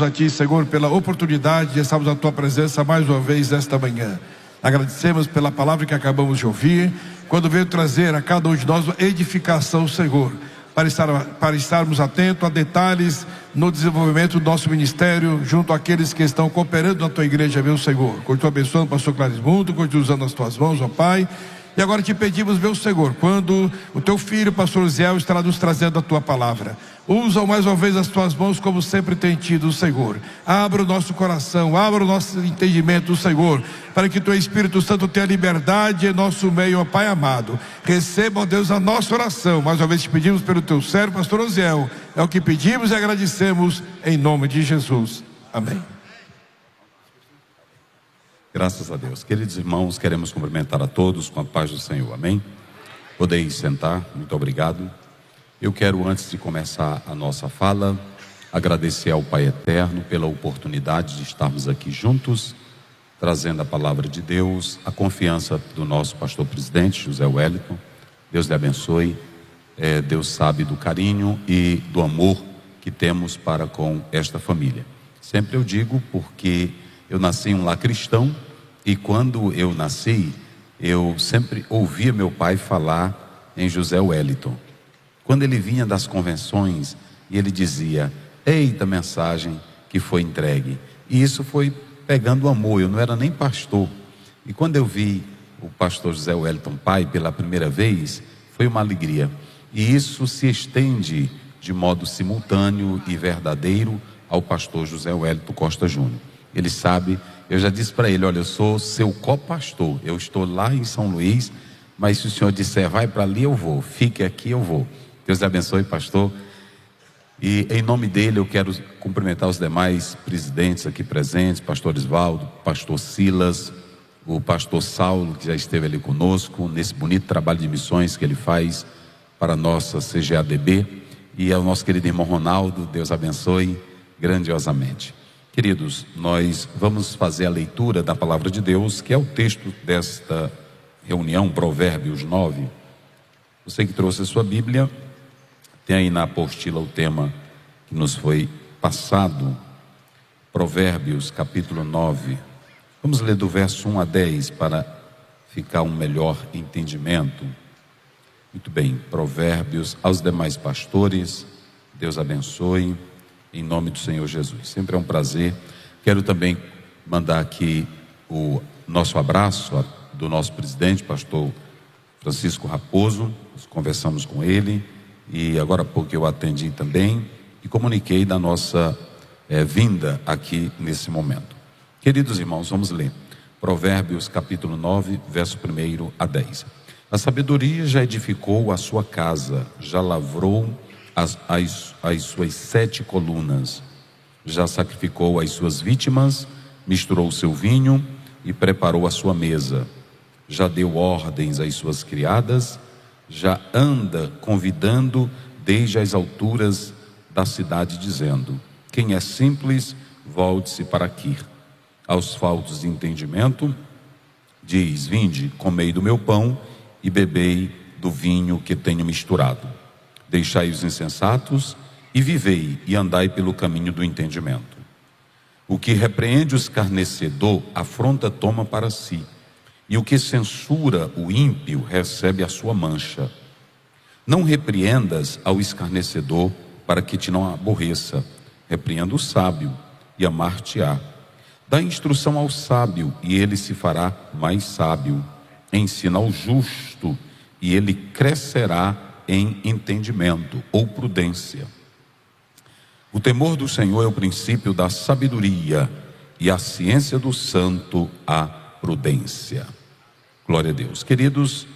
A Ti, Senhor, pela oportunidade de estarmos na Tua presença mais uma vez esta manhã. Agradecemos pela palavra que acabamos de ouvir, quando veio trazer a cada um de nós edificação, Senhor, para estarmos atentos a detalhes no desenvolvimento do nosso ministério, junto àqueles que estão cooperando na Tua igreja, meu Senhor. Continua abençoando o pastor Clarismundo, continua usando as Tuas mãos, ó Pai. E agora te pedimos, meu Senhor, quando o Teu filho, pastor Ziel, estará nos trazendo a Tua palavra, usa mais uma vez as Tuas mãos como sempre tem tido, Senhor. Abra o nosso coração, abra o nosso entendimento, Senhor, para que Teu Espírito Santo tenha liberdade em nosso meio, ó Pai amado. Receba, ó Deus, a nossa oração. Mais uma vez te pedimos pelo Teu servo, pastor Oziel. É o que pedimos e agradecemos em nome de Jesus. Amém. Graças a Deus. Queridos irmãos, queremos cumprimentar a todos com a paz do Senhor. Amém? Podeis sentar. Muito obrigado. Eu quero, antes de começar a nossa fala, agradecer ao Pai Eterno pela oportunidade de estarmos aqui juntos, trazendo a palavra de Deus, a confiança do nosso pastor presidente, José Wellington. Deus lhe abençoe. Deus sabe do carinho e do amor que temos para com esta família. Sempre eu digo, porque eu nasci em um lar cristão, e quando eu nasci, eu sempre ouvia meu pai falar em José Wellington. Quando ele vinha das convenções e ele dizia: eita mensagem que foi entregue. E isso foi pegando amor. Eu não era nem pastor, e quando eu vi o pastor José Wellington pai pela primeira vez, foi uma alegria. E isso se estende de modo simultâneo e verdadeiro ao pastor José Wellington Costa Júnior. Ele sabe, eu já disse para ele: olha, eu sou seu co-pastor, eu estou lá em São Luís, mas se o senhor disser vai para ali, eu vou, fique aqui, eu vou. Deus abençoe, pastor. E em nome dele eu quero cumprimentar os demais presidentes aqui presentes, pastor Osvaldo, pastor Silas, o pastor Saulo, que já esteve ali conosco nesse bonito trabalho de missões que ele faz para a nossa CGADB, e ao nosso querido irmão Ronaldo. Deus abençoe grandiosamente. Queridos, nós vamos fazer a leitura da palavra de Deus, que é o texto desta reunião, Provérbios 9. Você que trouxe a sua Bíblia, tem aí na apostila o tema que nos foi passado, Provérbios capítulo 9. Vamos ler do verso 1 a 10 para ficar um melhor entendimento. Muito bem, Provérbios. Aos demais pastores, Deus abençoe, em nome do Senhor Jesus. Sempre é um prazer. Quero também mandar aqui o nosso abraço do nosso presidente, pastor Francisco Raposo. Nós conversamos com ele, e agora há pouco eu atendi também e comuniquei da nossa vinda aqui nesse momento. Queridos irmãos, vamos ler Provérbios capítulo 9, verso 1 a 10. A sabedoria já edificou a sua casa, já lavrou as suas 7 colunas, já sacrificou as suas vítimas, misturou o seu vinho e preparou a sua mesa, já deu ordens às suas criadas, já anda convidando desde as alturas da cidade, dizendo: quem é simples, volte-se para aqui. Aos faltos de entendimento, diz: vinde, comei do meu pão e bebei do vinho que tenho misturado. Deixai os insensatos e vivei, e andai pelo caminho do entendimento. O que repreende o escarnecedor, afronta toma para si, e o que censura o ímpio recebe a sua mancha. Não repreendas ao escarnecedor, para que te não aborreça. Repreenda o sábio, e amar-te-á. Dá instrução ao sábio, e ele se fará mais sábio. Ensina ao justo, e ele crescerá em entendimento ou prudência. O temor do Senhor é o princípio da sabedoria, e a ciência do santo a prudência. Glória a Deus. Queridos,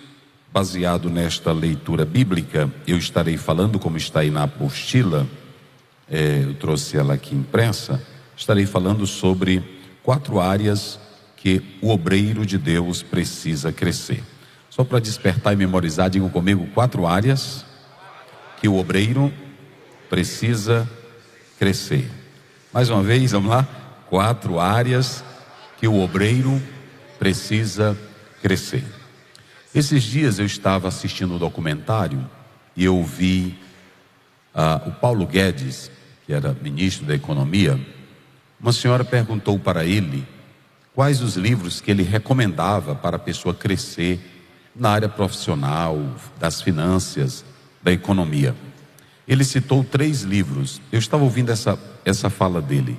baseado nesta leitura bíblica, eu estarei falando, como está aí na apostila, eu trouxe ela aqui impressa, estarei falando sobre 4 áreas que o obreiro de Deus precisa crescer. Só para despertar e memorizar, digam comigo: 4 áreas que o obreiro precisa crescer. Mais uma vez, vamos lá? 4 áreas que o obreiro precisa crescer. Esses dias eu estava assistindo um documentário e eu vi o Paulo Guedes, que era ministro da Economia, uma senhora perguntou para ele quais os livros que ele recomendava para a pessoa crescer na área profissional, das finanças, da economia. Ele citou 3 livros. Eu estava ouvindo essa fala dele,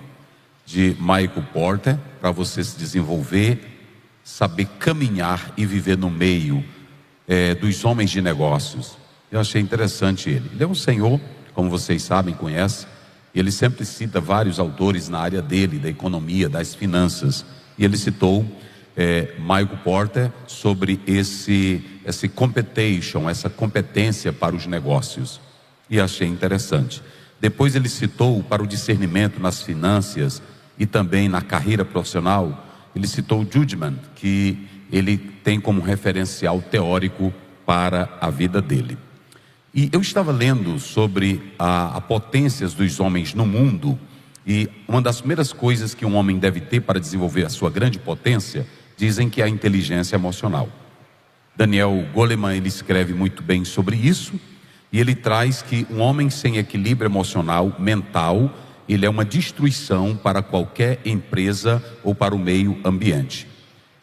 de Michael Porter, para você se desenvolver, saber caminhar e viver no meio dos homens de negócios. Eu achei interessante ele. Ele é um senhor, como vocês sabem, conhecem. Ele sempre cita vários autores na área dele, da economia, das finanças. E ele citou Michael Porter sobre esse competition, essa competência para os negócios. E achei interessante. Depois ele citou para o discernimento nas finanças e também na carreira profissional. Ele citou o Judgment, que ele tem como referencial teórico para a vida dele. E eu estava lendo sobre a potências dos homens no mundo, e uma das primeiras coisas que um homem deve ter para desenvolver a sua grande potência, dizem que é a inteligência emocional. Daniel Goleman, ele escreve muito bem sobre isso, e ele traz que um homem sem equilíbrio emocional, mental, ele é uma destruição para qualquer empresa ou para o meio ambiente.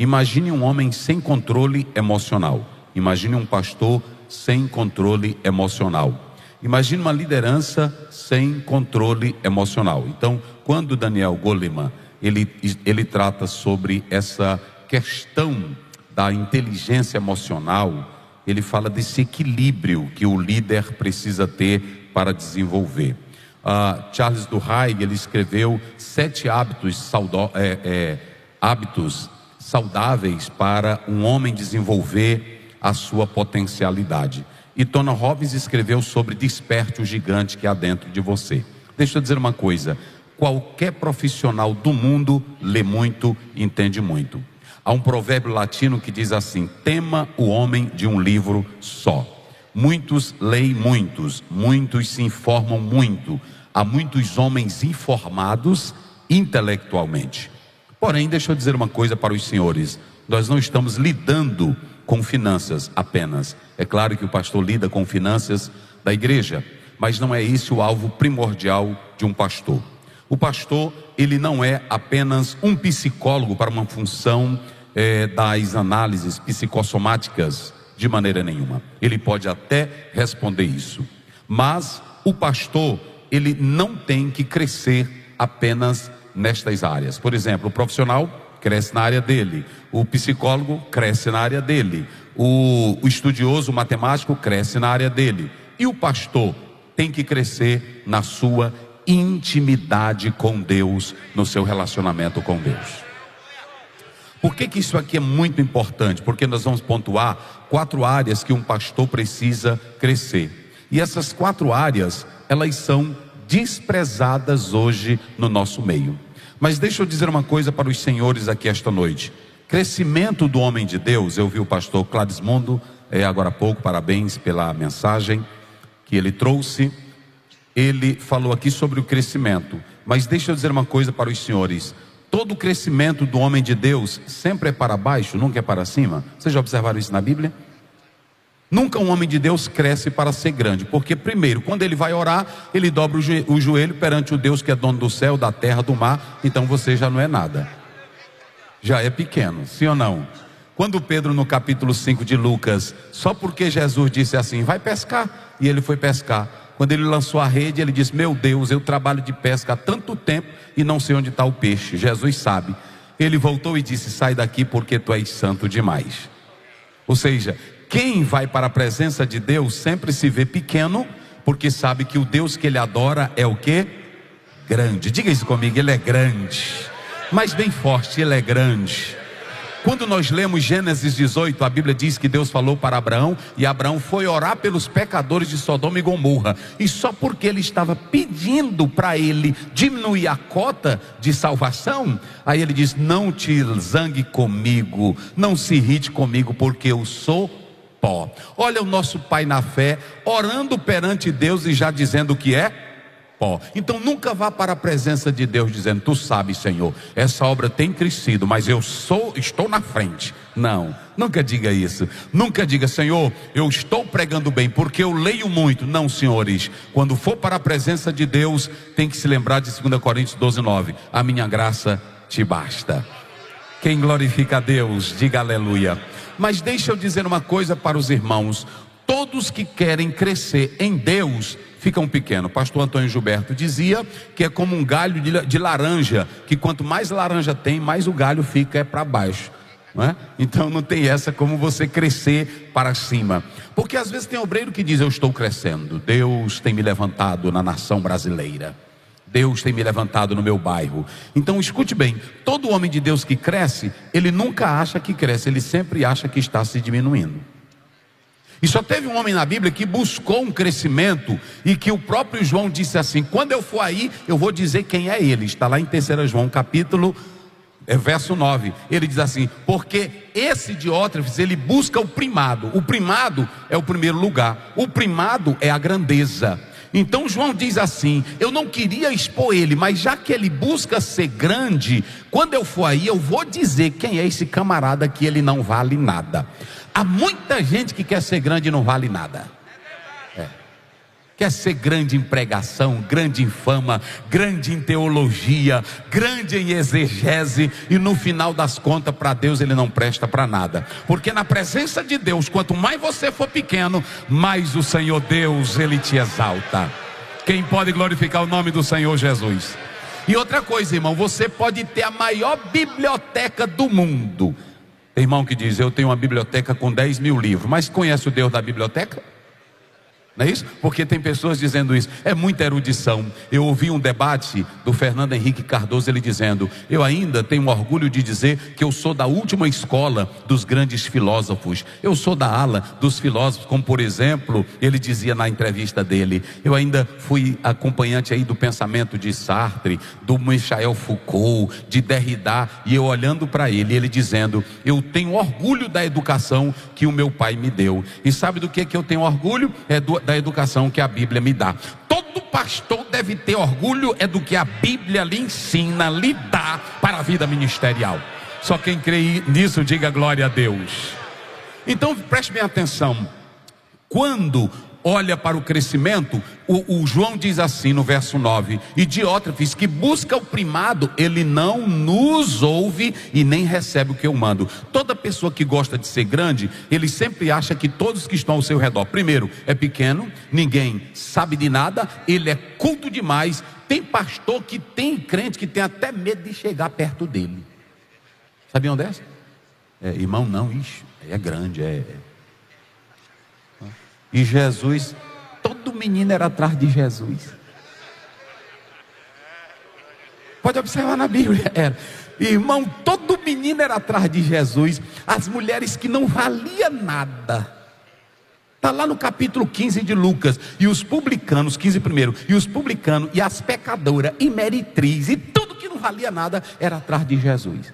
Imagine um homem sem controle emocional. Imagine um pastor sem controle emocional. Imagine uma liderança sem controle emocional. Então, quando Daniel Goleman, ele trata sobre essa questão da inteligência emocional, ele fala desse equilíbrio que o líder precisa ter para desenvolver. Charles Duhigg, ele escreveu 7 hábitos saudáveis para um homem desenvolver a sua potencialidade. E Tony Robbins escreveu sobre desperte o gigante que há dentro de você. Deixa eu dizer uma coisa: qualquer profissional do mundo lê muito, entende muito. Há um provérbio latino que diz assim: tema o homem de um livro só. Muitos leem muitos se informam muito. Há muitos homens informados intelectualmente. Porém, deixa eu dizer uma coisa para os senhores: nós não estamos lidando com finanças apenas. É claro que o pastor lida com finanças da igreja, mas não é esse o alvo primordial de um pastor. O pastor, ele não é apenas um psicólogo para uma função das análises psicossomáticas, de maneira nenhuma. Ele pode até responder isso, mas o pastor, ele não tem que crescer apenas nestas áreas. Por exemplo, o profissional cresce na área dele, o psicólogo cresce na área dele, o estudioso, o matemático cresce na área dele, e o pastor tem que crescer na sua intimidade com Deus, no seu relacionamento com Deus. Por que isso aqui é muito importante? Porque nós vamos pontuar 4 áreas que um pastor precisa crescer. E essas 4 áreas, elas são desprezadas hoje no nosso meio. Mas deixa eu dizer uma coisa para os senhores aqui esta noite. Crescimento do homem de Deus, eu vi o pastor Cladismondo agora há pouco, parabéns pela mensagem que ele trouxe. Ele falou aqui sobre o crescimento. Mas deixa eu dizer uma coisa para os senhores: todo o crescimento do homem de Deus sempre é para baixo, nunca é para cima. Vocês já observaram isso na Bíblia? Nunca um homem de Deus cresce para ser grande, porque primeiro, quando ele vai orar, ele dobra o joelho perante o Deus que é dono do céu, da terra, do mar. Então você já não é nada, já é pequeno, sim ou não? Quando Pedro, no capítulo 5 de Lucas, só porque Jesus disse assim: vai pescar, e ele foi pescar. Quando ele lançou a rede, ele disse: meu Deus, eu trabalho de pesca há tanto tempo e não sei onde está o peixe. Jesus sabe. Ele voltou e disse: sai daqui, porque tu és santo demais. Ou seja, quem vai para a presença de Deus sempre se vê pequeno, porque sabe que o Deus que ele adora é o quê? Grande. Diga isso comigo: ele é grande. Mas bem forte, ele é grande. Quando nós lemos Gênesis 18, a Bíblia diz que Deus falou para Abraão, e Abraão foi orar pelos pecadores de Sodoma e Gomorra, e só porque ele estava pedindo para ele diminuir a cota de salvação, aí ele diz: não te zangue comigo, não se irrite comigo, porque eu sou pó. Olha o nosso pai na fé, orando perante Deus e já dizendo o que é pó. Então nunca vá para a presença de Deus dizendo: tu sabes, Senhor, essa obra tem crescido, mas eu estou na frente. Não, nunca diga isso. Nunca diga: Senhor, eu estou pregando bem porque eu leio muito. Não, senhores, quando for para a presença de Deus, tem que se lembrar de 2 Coríntios 12:9: a minha graça te basta. Quem glorifica a Deus, diga aleluia. Mas deixa eu dizer uma coisa para os irmãos: todos que querem crescer em Deus ficam pequenos. Pastor Antônio Gilberto dizia que é como um galho de laranja, que quanto mais laranja tem, mais o galho fica para baixo, não é? Então não tem essa como você crescer para cima. Porque às vezes tem obreiro que diz: eu estou crescendo, Deus tem me levantado na nação brasileira, Deus tem me levantado no meu bairro. Então escute bem: todo homem de Deus que cresce, ele nunca acha que cresce, ele sempre acha que está se diminuindo. E só teve um homem na Bíblia que buscou um crescimento, e que o próprio João disse assim: quando eu for aí, eu vou dizer quem é ele. Está lá em 3 João capítulo, verso 9. Ele diz assim: porque esse Diótrefes, ele busca o primado. O primado é o primeiro lugar, o primado é a grandeza. Então João diz assim: eu não queria expor ele, mas já que ele busca ser grande, quando eu for aí, eu vou dizer quem é esse camarada, que ele não vale nada. Há muita gente que quer ser grande e não vale nada. Quer ser grande em pregação, grande em fama, grande em teologia, grande em exegese, e no final das contas, para Deus ele não presta para nada. Porque na presença de Deus, quanto mais você for pequeno, mais o Senhor Deus, ele te exalta. Quem pode glorificar o nome do Senhor Jesus? E outra coisa, irmão, você pode ter a maior biblioteca do mundo. Tem irmão que diz: eu tenho uma biblioteca com 10 mil livros, mas conhece o Deus da biblioteca? Não é isso? Porque tem pessoas dizendo isso, é muita erudição. Eu ouvi um debate do Fernando Henrique Cardoso, ele dizendo: eu ainda tenho orgulho de dizer que eu sou da última escola dos grandes filósofos. Eu sou da ala dos filósofos, como por exemplo, ele dizia na entrevista dele: eu ainda fui acompanhante aí do pensamento de Sartre, do Michel Foucault, de Derrida. E eu olhando para ele, ele dizendo: eu tenho orgulho da educação que o meu pai me deu. E sabe do que eu tenho orgulho? Da educação que a Bíblia me dá. Todo pastor deve ter orgulho do que a Bíblia lhe ensina, lhe dá para a vida ministerial. Só quem crê nisso, diga glória a Deus. Então preste bem atenção: quando olha para o crescimento, o João diz assim no verso 9: e Diótrefes, que busca o primado, ele não nos ouve e nem recebe o que eu mando. Toda pessoa que gosta de ser grande, ele sempre acha que todos que estão ao seu redor, primeiro, é pequeno, ninguém sabe de nada, ele é culto demais. Tem pastor que tem crente que tem até medo de chegar perto dele. Sabiam dessa? Irmão, não, ixi, é grande, E Jesus, todo menino era atrás de Jesus. Pode observar na Bíblia, era. Irmão, todo menino era atrás de Jesus. As mulheres que não valia nada. Está lá no capítulo 15 de Lucas. E os publicanos, 15 primeiro, e os publicanos, e as pecadoras, e meretriz, e tudo que não valia nada, era atrás de Jesus.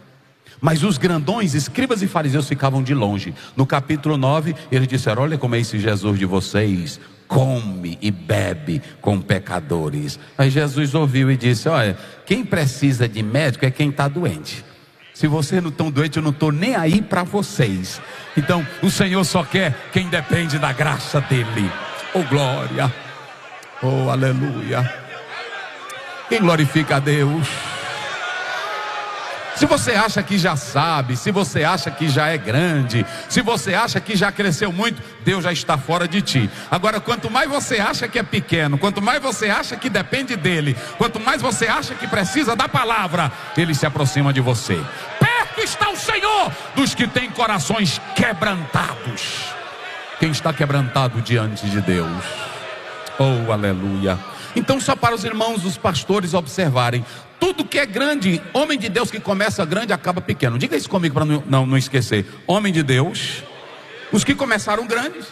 Mas os grandões, escribas e fariseus, ficavam de longe. No capítulo 9, eles disseram: olha como é esse Jesus de vocês, come e bebe com pecadores. Aí Jesus ouviu e disse: olha, quem precisa de médico é quem está doente. Se vocês não estão doentes, eu não estou nem aí para vocês. Então o Senhor só quer quem depende da graça dele. Oh glória, oh aleluia. Quem glorifica a Deus? Se você acha que já sabe, se você acha que já é grande, se você acha que já cresceu muito, Deus já está fora de ti. Agora, quanto mais você acha que é pequeno, quanto mais você acha que depende dele, quanto mais você acha que precisa da palavra, ele se aproxima de você. Perto está o Senhor dos que têm corações quebrantados. Quem está quebrantado diante de Deus? Oh, aleluia. Então, só para os irmãos, os pastores observarem: tudo que é grande, homem de Deus que começa grande acaba pequeno. Diga isso comigo para não esquecer. Homem de Deus, os que começaram grandes,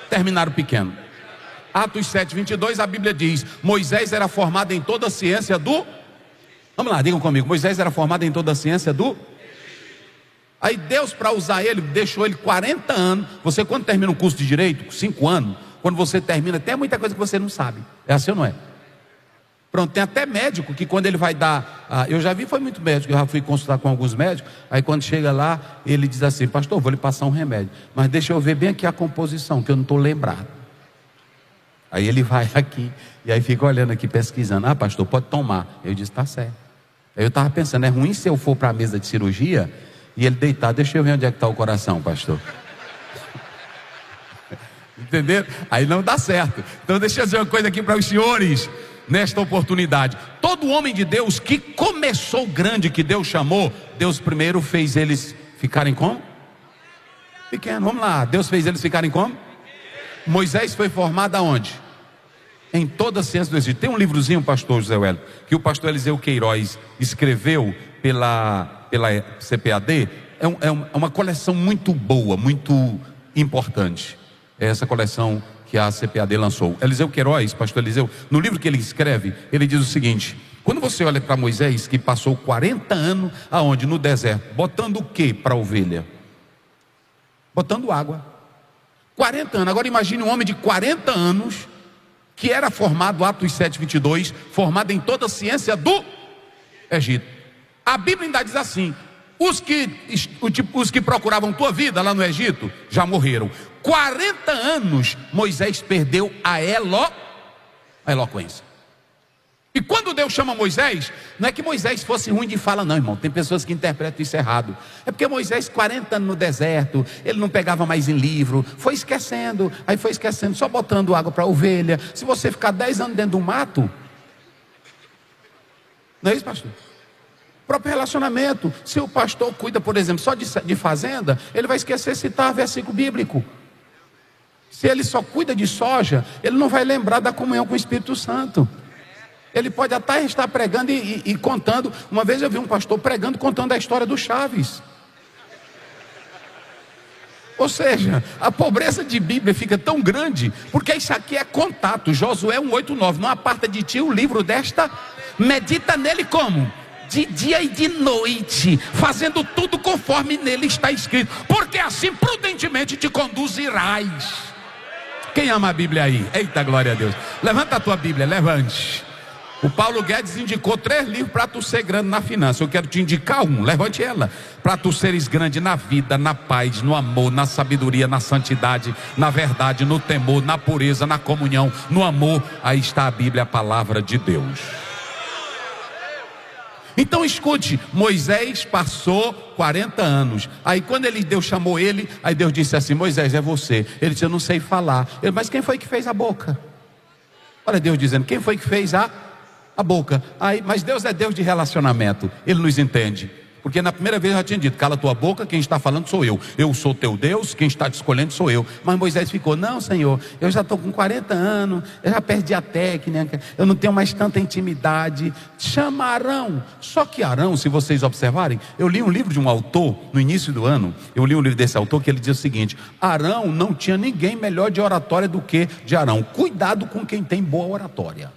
terminaram pequeno. Atos 7:22, a Bíblia diz: Moisés era formado em toda a ciência do... Vamos lá, digam comigo. Moisés era formado em toda a ciência do... Aí Deus, para usar ele, deixou ele 40 anos. Você, quando termina um curso de direito, 5 anos, quando você termina, tem muita coisa que você não sabe. É assim ou não é? Pronto, tem até médico que quando ele vai dar, eu já vi, foi muito médico, eu já fui consultar com alguns médicos, aí quando chega lá, ele diz assim: pastor, vou lhe passar um remédio, mas deixa eu ver bem aqui a composição, que eu não estou lembrado. Aí ele vai aqui, e aí fica olhando aqui, pesquisando: pastor, pode tomar. Eu disse: tá certo. Aí eu estava pensando, é ruim se eu for para a mesa de cirurgia, e ele deitar, deixa eu ver onde é que está o coração, pastor. Entenderam? Aí não dá certo. Então deixa eu dizer uma coisa aqui para os senhores. Nesta oportunidade, todo homem de Deus que começou grande, que Deus chamou, Deus primeiro fez eles ficarem como? Pequeno, vamos lá. Deus fez eles ficarem como? Moisés foi formado aonde? Em toda a ciência do Egito. Tem um livrozinho, pastor José Wellington, que o pastor Eliseu Queiroz escreveu pela CPAD. É uma coleção muito boa, muito importante. É essa coleção que a CPAD lançou. Eliseu Queiroz, pastor Eliseu, no livro que ele escreve, ele diz o seguinte: quando você olha para Moisés, que passou 40 anos aonde? No deserto, botando o que para a ovelha? Botando água. 40 anos, agora imagine um homem de 40 anos, que era formado, Atos 7:22, formado em toda a ciência do Egito. A Bíblia ainda diz assim: os que procuravam tua vida lá no Egito, já morreram. 40 anos Moisés perdeu a eloquência. E quando Deus chama Moisés, não é que Moisés fosse ruim de fala, não, irmão. Tem pessoas que interpretam isso errado. É porque Moisés, 40 anos no deserto, ele não pegava mais em livro, foi esquecendo, só botando água para a ovelha. Se você ficar 10 anos dentro do mato, não é isso, pastor? Próprio relacionamento. Se o pastor cuida, por exemplo, só de fazenda, ele vai esquecer de citar versículo bíblico. Se ele só cuida de soja, ele não vai lembrar da comunhão com o Espírito Santo. Ele pode até estar pregando e contando. Uma vez eu vi um pastor pregando, contando a história do Chaves. Ou seja, a pobreza de Bíblia fica tão grande, porque isso aqui é contato. Josué 1:8-9, não aparta de ti o livro desta, medita nele como? De dia e de noite, fazendo tudo conforme nele está escrito, porque assim prudentemente te conduzirás. Quem ama a Bíblia aí? Eita, glória a Deus. Levanta a tua Bíblia, levante. O Paulo Guedes indicou 3 livros para tu ser grande na finança. Eu quero te indicar um, levante ela. Para tu seres grande na vida, na paz, no amor, na sabedoria, na santidade, na verdade, no temor, na pureza, na comunhão, no amor. Aí está a Bíblia, a palavra de Deus. Então escute, Moisés passou 40 anos. Aí quando Deus chamou ele, aí Deus disse assim: Moisés, é você. Ele disse: eu não sei falar. Ele: mas quem foi que fez a boca? Olha Deus dizendo: quem foi que fez a boca? Aí, mas Deus é Deus de relacionamento. Ele nos entende. Porque na primeira vez eu já tinha dito: cala tua boca, quem está falando sou eu. Eu sou teu Deus, quem está te escolhendo sou eu. Mas Moisés ficou: não, Senhor, eu já estou com 40 anos, eu já perdi a técnica, eu não tenho mais tanta intimidade. Chama Arão. Só que Arão, se vocês observarem, eu li um livro de um autor no início do ano. Eu li um livro desse autor que ele diz o seguinte: Arão não tinha ninguém melhor de oratória do que de Arão. Cuidado com quem tem boa oratória.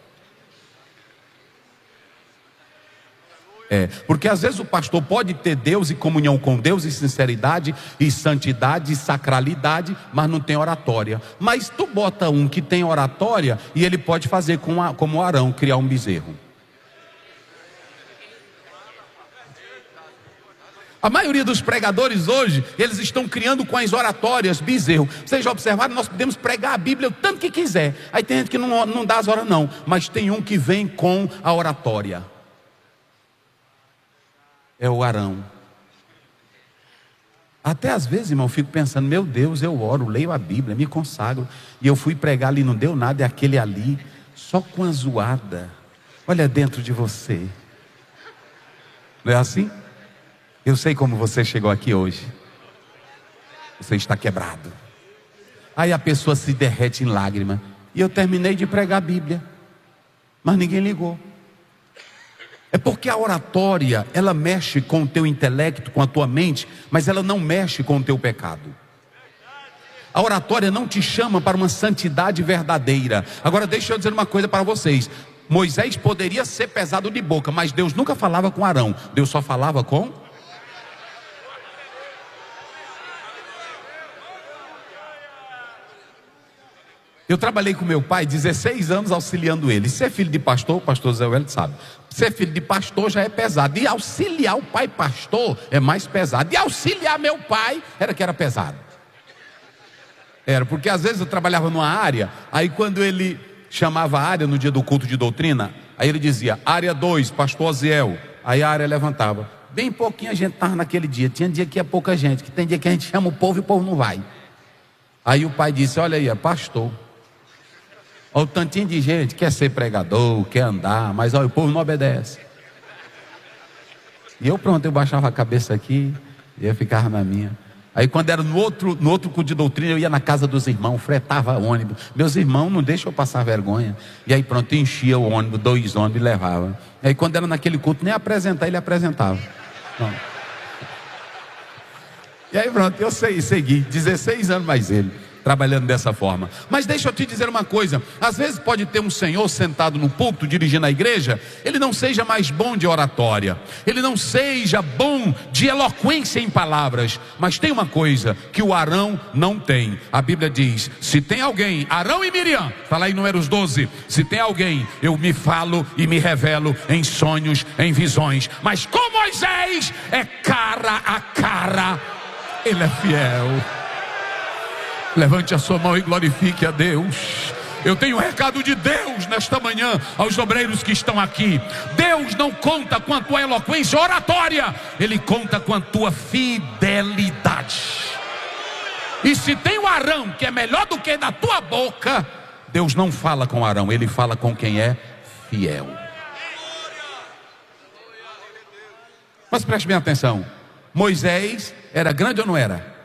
Porque às vezes o pastor pode ter Deus e comunhão com Deus, e sinceridade, e santidade, e sacralidade, mas não tem oratória. Mas tu bota um que tem oratória, e ele pode fazer como Arão, criar um bezerro. A maioria dos pregadores hoje, eles estão criando com as oratórias bezerro. Vocês já observaram? Nós podemos pregar a Bíblia o tanto que quiser. Aí tem gente que não dá as horas não, mas tem um que vem com a oratória. É o Arão. Até às vezes, irmão, eu fico pensando: meu Deus, eu oro, leio a Bíblia, me consagro, e eu fui pregar ali, não deu nada, é aquele ali, só com a zoada. Olha dentro de você. Não é assim? Eu sei como você chegou aqui hoje. Você está quebrado. Aí a pessoa se derrete em lágrima. E eu terminei de pregar a Bíblia, mas ninguém ligou. É porque a oratória, ela mexe com o teu intelecto, com a tua mente, mas ela não mexe com o teu pecado. A oratória não te chama para uma santidade verdadeira. Agora deixa eu dizer uma coisa para vocês. Moisés poderia ser pesado de boca, mas Deus nunca falava com Arão. Deus só falava com... Eu trabalhei com meu pai 16 anos auxiliando ele. Ser filho de pastor, o pastor Zé Wellington sabe. Ser filho de pastor já é pesado. E auxiliar o pai pastor é mais pesado. E auxiliar meu pai era pesado. Era, porque às vezes eu trabalhava numa área, aí quando ele chamava a área no dia do culto de doutrina, aí ele dizia, área 2, pastor Oziel. Aí a área levantava. Bem pouquinha gente estava naquele dia. Tinha dia que é pouca gente, que tem dia que a gente chama o povo e o povo não vai. Aí o pai disse, olha aí, é pastor. Olha o tantinho de gente, quer ser pregador, quer andar, mas olha, o povo não obedece. E eu pronto, eu baixava a cabeça aqui, e eu ficava na minha. Aí quando era no outro culto de doutrina, eu ia na casa dos irmãos, fretava ônibus. Meus irmãos não deixam eu passar vergonha. E aí pronto, enchia o ônibus, 2 ônibus e levava. E aí quando era naquele culto, nem apresentar, ele apresentava. Pronto. E aí pronto, eu segui, 16 anos mais ele, trabalhando dessa forma. Mas deixa eu te dizer uma coisa, às vezes pode ter um senhor sentado no púlpito, dirigindo a igreja, ele não seja mais bom de oratória, ele não seja bom de eloquência em palavras, mas tem uma coisa que o Arão não tem. A Bíblia diz, se tem alguém, Arão e Miriam, fala aí Números 12, se tem alguém, eu me falo e me revelo em sonhos, em visões, mas com Moisés é cara a cara, ele é fiel. Levante a sua mão e glorifique a Deus. Eu tenho um recado de Deus nesta manhã aos obreiros que estão aqui. Deus não conta com a tua eloquência oratória, Ele conta com a tua fidelidade. E se tem o Arão que é melhor do que da tua boca, Deus não fala com Arão, Ele fala com quem é fiel. Mas preste bem atenção, Moisés era grande ou não era?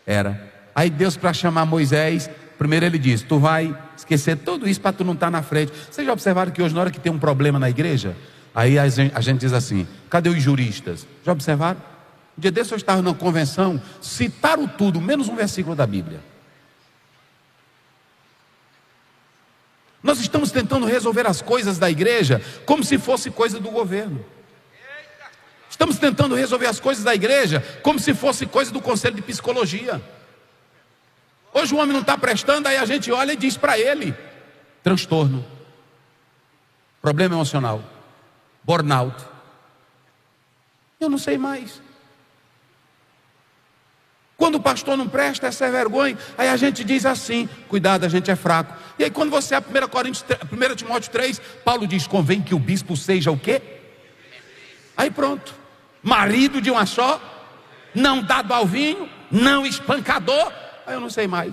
Era. Aí Deus, para chamar Moisés, primeiro ele diz, tu vai esquecer tudo isso para tu não estar na frente. Vocês já observaram que hoje, na hora que tem um problema na igreja, aí a gente diz assim, cadê os juristas? Já observaram? Um dia desse eu estava numa convenção, citaram tudo, menos um versículo da Bíblia. Nós estamos tentando resolver as coisas da igreja como se fosse coisa do governo. Estamos tentando resolver as coisas da igreja como se fosse coisa do conselho de psicologia. Hoje o homem não está prestando, aí a gente olha e diz para ele, transtorno, problema emocional, burnout, eu não sei mais. Quando o pastor não presta, essa é vergonha, aí a gente diz assim, cuidado, a gente é fraco. E aí quando você é 1 Timóteo 3, Paulo diz, convém que o bispo seja o quê? Aí pronto, marido de uma só, não dado ao vinho, não espancador. Aí eu não sei mais.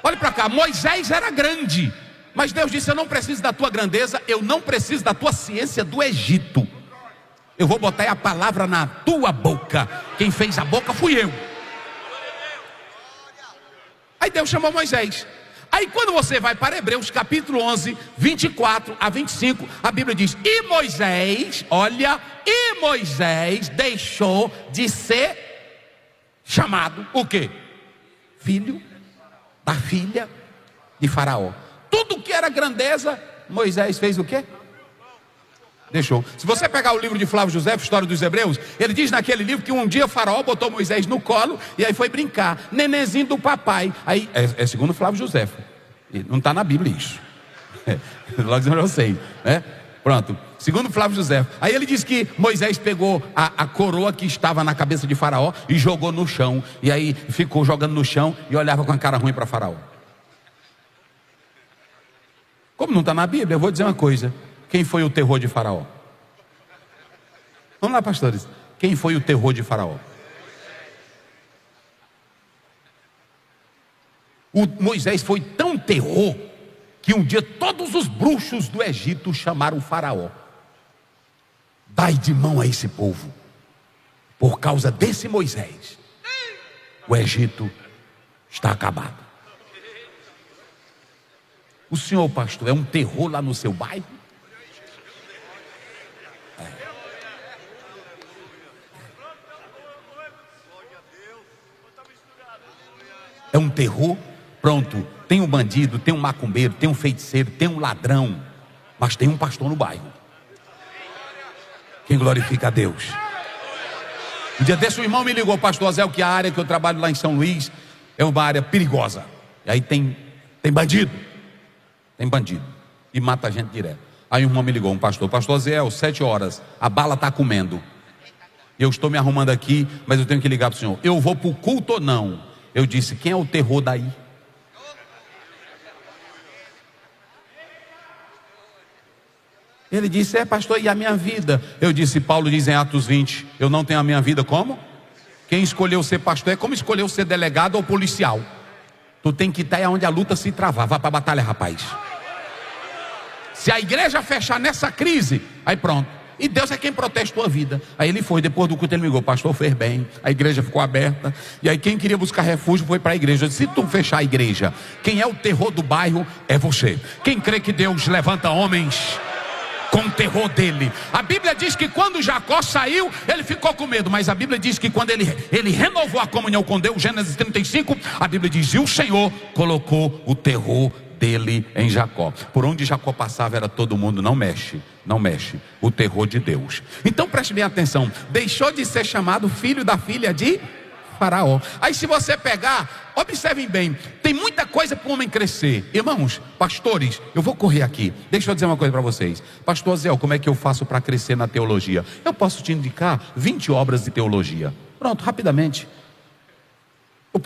Olha para cá, Moisés era grande, mas Deus disse, eu não preciso da tua grandeza, eu não preciso da tua ciência do Egito. Eu vou botar a palavra na tua boca. Quem fez a boca fui eu. Aí Deus chamou Moisés. Aí quando você vai para Hebreus capítulo 11, 24 a 25, a Bíblia diz, e Moisés, olha, e Moisés deixou de ser chamado, o quê? Filho da filha de Faraó. Tudo que era grandeza, Moisés fez o quê? Deixou. Se você pegar o livro de Flávio José, História dos Hebreus, ele diz naquele livro que um dia Faraó botou Moisés no colo e aí foi brincar, nenenzinho do papai. Aí é segundo Flávio José, não está na Bíblia isso. Logo eu sei, né? Pronto, segundo Flávio José. Aí ele diz que Moisés pegou a coroa que estava na cabeça de Faraó e jogou no chão. E aí ficou jogando no chão e olhava com a cara ruim para Faraó. Como não está na Bíblia, eu vou dizer uma coisa. Quem foi o terror de Faraó? Vamos lá, pastores. Quem foi o terror de Faraó? O Moisés foi tão terror que um dia todos os bruxos do Egito chamaram o Faraó. Dai de mão a esse povo. Por causa desse Moisés, o Egito está acabado. O senhor, pastor, é um terror lá no seu bairro? É um terror? Pronto, tem um bandido, tem um macumbeiro, tem um feiticeiro, tem um ladrão, mas tem um pastor no bairro. Quem glorifica a Deus? Um dia desse, o irmão me ligou: pastor Zé, que a área que eu trabalho lá em São Luís é uma área perigosa. E aí tem bandido. Tem bandido. E mata a gente direto. Aí o irmão me ligou, pastor Zé, 7 horas, a bala está comendo. Eu estou me arrumando aqui, mas eu tenho que ligar para o senhor. Eu vou para o culto ou não? Eu disse: quem é o terror daí? Ele disse: pastor, e a minha vida? Eu disse: Paulo diz em Atos 20, eu não tenho a minha vida como? Quem escolheu ser pastor é como escolheu ser delegado ou policial. Tu tem que estar onde a luta se travar. Vá para a batalha, rapaz. Se a igreja fechar nessa crise, aí pronto. E Deus é quem protege tua vida. Aí ele foi, depois do culto ele me ligou: pastor, fez bem, a igreja ficou aberta. E aí quem queria buscar refúgio foi para a igreja. Eu disse: se tu fechar a igreja, quem é o terror do bairro é você. Quem crê que Deus levanta homens com o terror dele. A Bíblia diz que quando Jacó saiu, ele ficou com medo. Mas a Bíblia diz que quando ele renovou a comunhão com Deus, Gênesis 35, a Bíblia diz: e o Senhor colocou o terror dele em Jacó. Por onde Jacó passava era todo mundo: não mexe, não mexe. O terror de Deus. Então preste bem atenção: deixou de ser chamado filho da filha de Faraó. Aí se você pegar, observem bem, tem muita coisa para o homem crescer. Irmãos, pastores, eu vou correr aqui. Deixa eu dizer uma coisa para vocês. Pastor Zé, como é que eu faço para crescer na teologia? Eu posso te indicar 20 obras de teologia. Pronto, rapidamente. Eu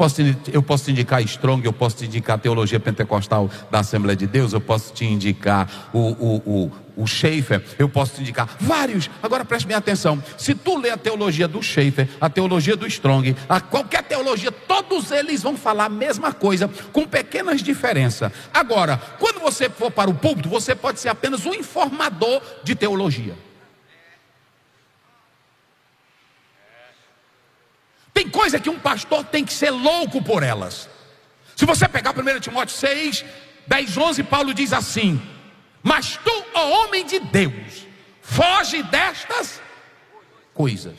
posso te indicar Strong, eu posso te indicar a teologia pentecostal da Assembleia de Deus, eu posso te indicar o Schaeffer, eu posso te indicar vários. Agora preste bem atenção: se tu ler a teologia do Schaeffer, a teologia do Strong, qualquer teologia, todos eles vão falar a mesma coisa, com pequenas diferenças. Agora, quando você for para o púlpito, você pode ser apenas um informador de teologia. Tem coisa que um pastor tem que ser louco por elas. Se você pegar 1 Timóteo 6, 10, 11, Paulo diz assim: mas tu, ó homem de Deus, foge destas coisas.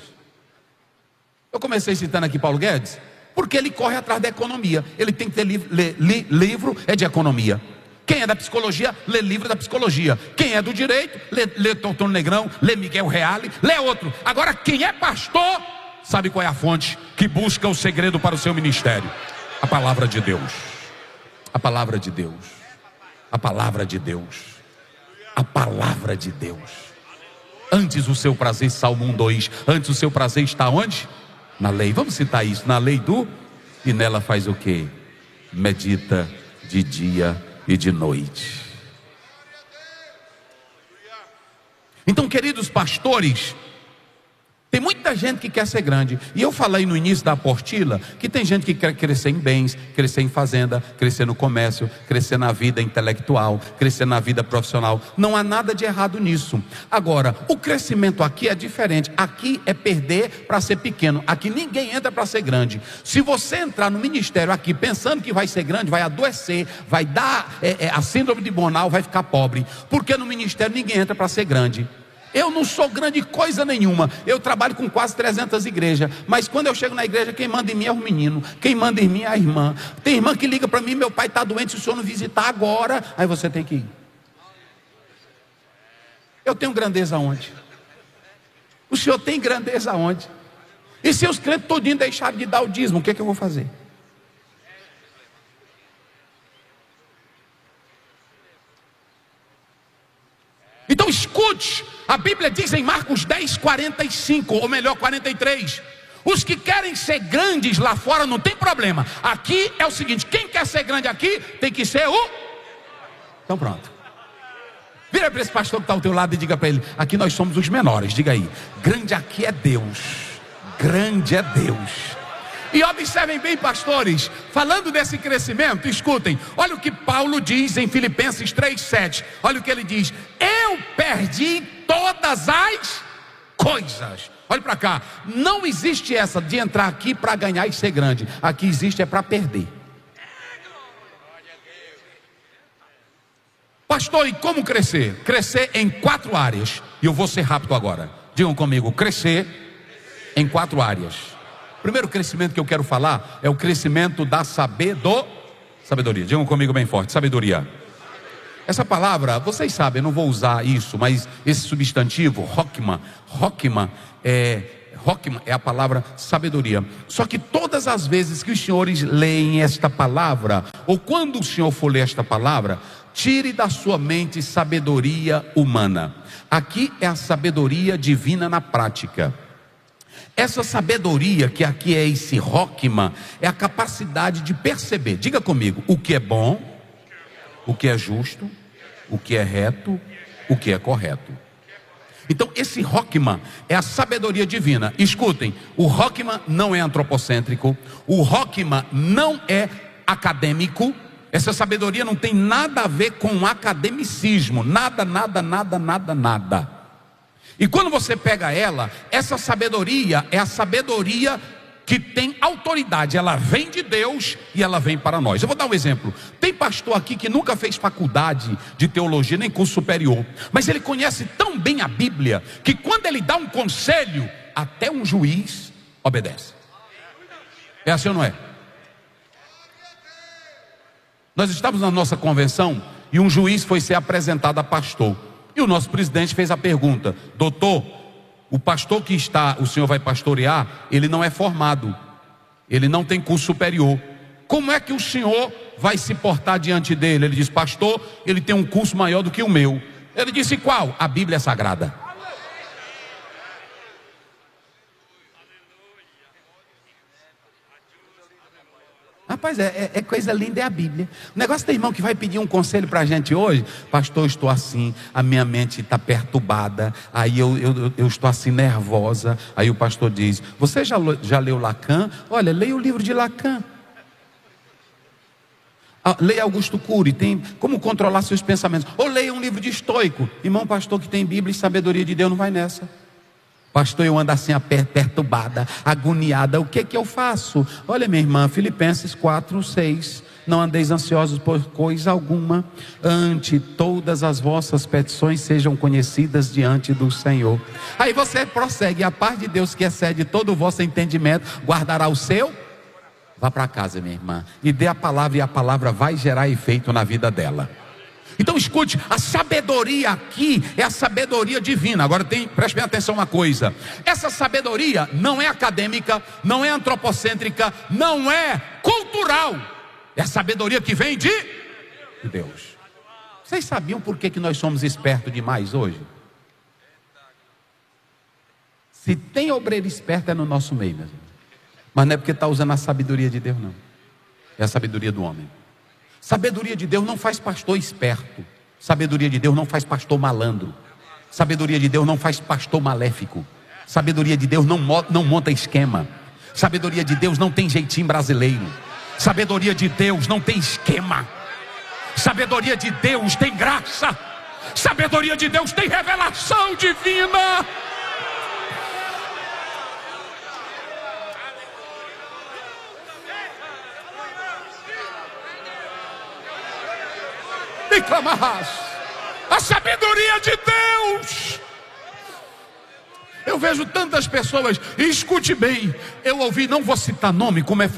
Eu comecei citando aqui Paulo Guedes, porque ele corre atrás da economia. Ele tem que ter livro é de economia. Quem é da psicologia, lê livro da psicologia. Quem é do direito, lê Doutor Negrão, lê Miguel Reale, lê outro. Agora quem é pastor, sabe qual é a fonte que busca o segredo para o seu ministério? A palavra de Deus. A palavra de Deus. A palavra de Deus. A palavra de Deus. Antes o seu prazer, Salmo 1:2. Antes o seu prazer está onde? Na lei. Vamos citar isso. Na lei e nela faz o quê? Medita de dia e de noite. Então, queridos pastores, tem muita gente que quer ser grande. E eu falei no início da apostila que tem gente que quer crescer em bens, crescer em fazenda, crescer no comércio, crescer na vida intelectual, crescer na vida profissional. Não há nada de errado nisso. Agora, o crescimento aqui é diferente. Aqui é perder para ser pequeno. Aqui ninguém entra para ser grande. Se você entrar no ministério aqui pensando que vai ser grande, vai adoecer, vai dar a síndrome de Bonal, vai ficar pobre. Porque no ministério ninguém entra para ser grande. Eu não sou grande coisa nenhuma. Eu trabalho com quase 300 igrejas. Mas quando eu chego na igreja, quem manda em mim é o menino. Quem manda em mim é a irmã. Tem irmã que liga para mim: meu pai está doente, se o senhor não visitar agora, aí você tem que ir. Eu tenho grandeza onde? O senhor tem grandeza onde? E se os crentes todinhos deixarem de dar o dízimo, o que eu vou fazer? Então escute, a Bíblia diz em Marcos 10, 45, ou melhor 43, os que querem ser grandes lá fora não tem problema. Aqui é o seguinte: quem quer ser grande aqui tem que ser o... Então pronto. Vira para esse pastor que está ao teu lado e diga para ele: aqui nós somos os menores. Diga aí: grande aqui é Deus. Grande é Deus. E observem bem, pastores, falando desse crescimento, escutem, olha o que Paulo diz em Filipenses 3:7. Olha o que ele diz: eu perdi todas as coisas. Olha para cá, não existe essa de entrar aqui para ganhar e ser grande. Aqui existe é para perder. Pastor, e como crescer? Crescer em 4 áreas. E eu vou ser rápido agora. Digam comigo: crescer em 4 áreas. O primeiro crescimento que eu quero falar é o crescimento da sabedoria. Digam comigo bem forte: sabedoria. Essa palavra, vocês sabem, eu não vou usar isso, mas esse substantivo, Rockman, Rockman é a palavra sabedoria. Só que todas as vezes que os senhores leem esta palavra, ou quando o senhor for ler esta palavra, tire da sua mente sabedoria humana. Aqui é a sabedoria divina na prática. Essa sabedoria que aqui é esse Rockman, é a capacidade de perceber, diga comigo, o que é bom, o que é justo, o que é reto, o que é correto. Então esse Rockman é a sabedoria divina. Escutem, o Rockman não é antropocêntrico, o Rockman não é acadêmico. Essa sabedoria não tem nada a ver com academicismo, nada. E quando você pega ela, essa sabedoria é a sabedoria que tem autoridade. Ela vem de Deus e ela vem para nós. Eu vou dar um exemplo. Tem pastor aqui que nunca fez faculdade de teologia, nem curso superior, mas ele conhece tão bem a Bíblia, que quando ele dá um conselho, até um juiz obedece. É assim ou não é? Nós estávamos na nossa convenção e um juiz foi ser apresentado a pastor. E o nosso presidente fez a pergunta: doutor, o pastor que o senhor vai pastorear, ele não é formado, ele não tem curso superior. Como é que o senhor vai se portar diante dele? Ele disse: pastor, ele tem um curso maior do que o meu. Ele disse: qual? A Bíblia é sagrada. Rapaz, é coisa linda, é a Bíblia. O negócio tem irmão que vai pedir um conselho para a gente hoje: pastor, eu estou assim, a minha mente está perturbada, aí eu estou assim nervosa. Aí o pastor diz: você já leu Lacan? Olha, leia o livro de Lacan. Leia Augusto Cury, tem como controlar seus pensamentos. Ou leia um livro de estoico. Irmão pastor que tem Bíblia e sabedoria de Deus não vai nessa. Pastor, eu ando assim perturbada, agoniada, o que eu faço? Olha, minha irmã, Filipenses 4:6, não andeis ansiosos por coisa alguma, ante todas as vossas petições sejam conhecidas diante do Senhor. Aí você prossegue: a paz de Deus que excede todo o vosso entendimento, guardará o seu. Vá para casa, minha irmã, e dê a palavra, e a palavra vai gerar efeito na vida dela. Então escute, a sabedoria aqui é a sabedoria divina. Agora preste bem atenção uma coisa: essa sabedoria não é acadêmica, não é antropocêntrica, não é cultural. É a sabedoria que vem de Deus. Vocês sabiam por que nós somos espertos demais hoje? Se tem obreiro esperto é no nosso meio, meu irmão. Mas não é porque está usando a sabedoria de Deus, não. É a sabedoria do homem. Sabedoria de Deus não faz pastor esperto. Sabedoria de Deus não faz pastor malandro. Sabedoria de Deus não faz pastor maléfico. Sabedoria de Deus não monta esquema. Sabedoria de Deus não tem jeitinho brasileiro. Sabedoria de Deus não tem esquema. Sabedoria de Deus tem graça. Sabedoria de Deus tem revelação divina. E clamarás a sabedoria de Deus. Eu vejo tantas pessoas, e escute bem, eu ouvi, não vou citar nome, como é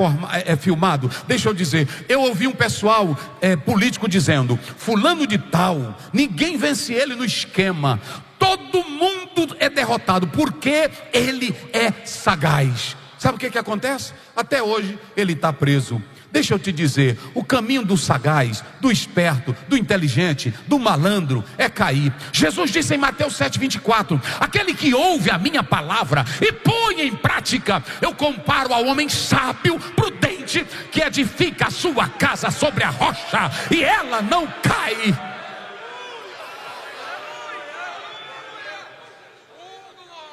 filmado, deixa eu dizer, eu ouvi um pessoal político dizendo: fulano de tal, ninguém vence ele no esquema, todo mundo é derrotado, porque ele é sagaz. Sabe o que acontece? Até hoje ele está preso. Deixa eu te dizer, o caminho do sagaz, do esperto, do inteligente, do malandro é cair. Jesus disse em Mateus 7:24: aquele que ouve a minha palavra e põe em prática, eu comparo ao homem sábio, prudente, que edifica a sua casa sobre a rocha e ela não cai.